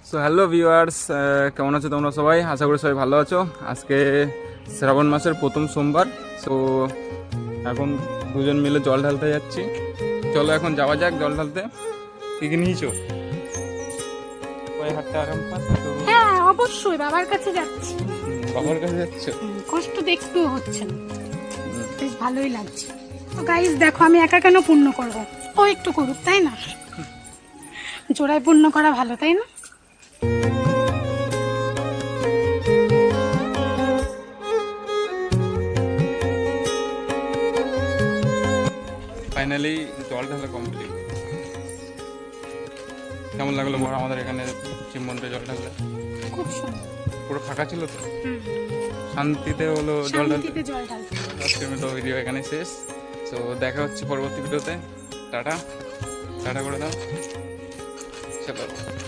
So hello viewers, কেমন আছো তোমরা সবাই? আশা করি সবাই ভালো আছো। আজকে শ্রাবণ মাসের প্রথম সোমবার। সো এখন দুজন মিলে জল ঢালতে যাচ্ছি। চলো এখন যাওয়া যাক জল ঢালতে। কি কি নিয়েছো? পায়ে হাতটা আরাম পাচ্ছ তো? হ্যাঁ অবশ্যই বাবার কাছে যাচ্ছি। বাবার কাছে যাচ্ছ? কষ্ট তো একটু হচ্ছে না, বেশ ভালোই লাগছে। তো গাইস দেখো, আমি একা কেন পূর্ণ করব, ও একটু করুক, তাই না? জোড়ায় পূর্ণ করা ভালো, তাই না? ফাইনালি জল ঢালা কমপ্লিট। কেমন লাগলো বড় আমাদের এখানে শিব মন্দিরে জল ঢাললে? খুব সুন্দর। পুরো ফাঁকা ছিল তো, শান্তিতে হলো জল ঢালতে। শান্তিতে জল ঢালতে। আজকের মতো ভিডিও এখানে শেষ। তো দেখা হচ্ছে পরবর্তী ভিডিওতে। টাটা টাটা করে দাও। চলো।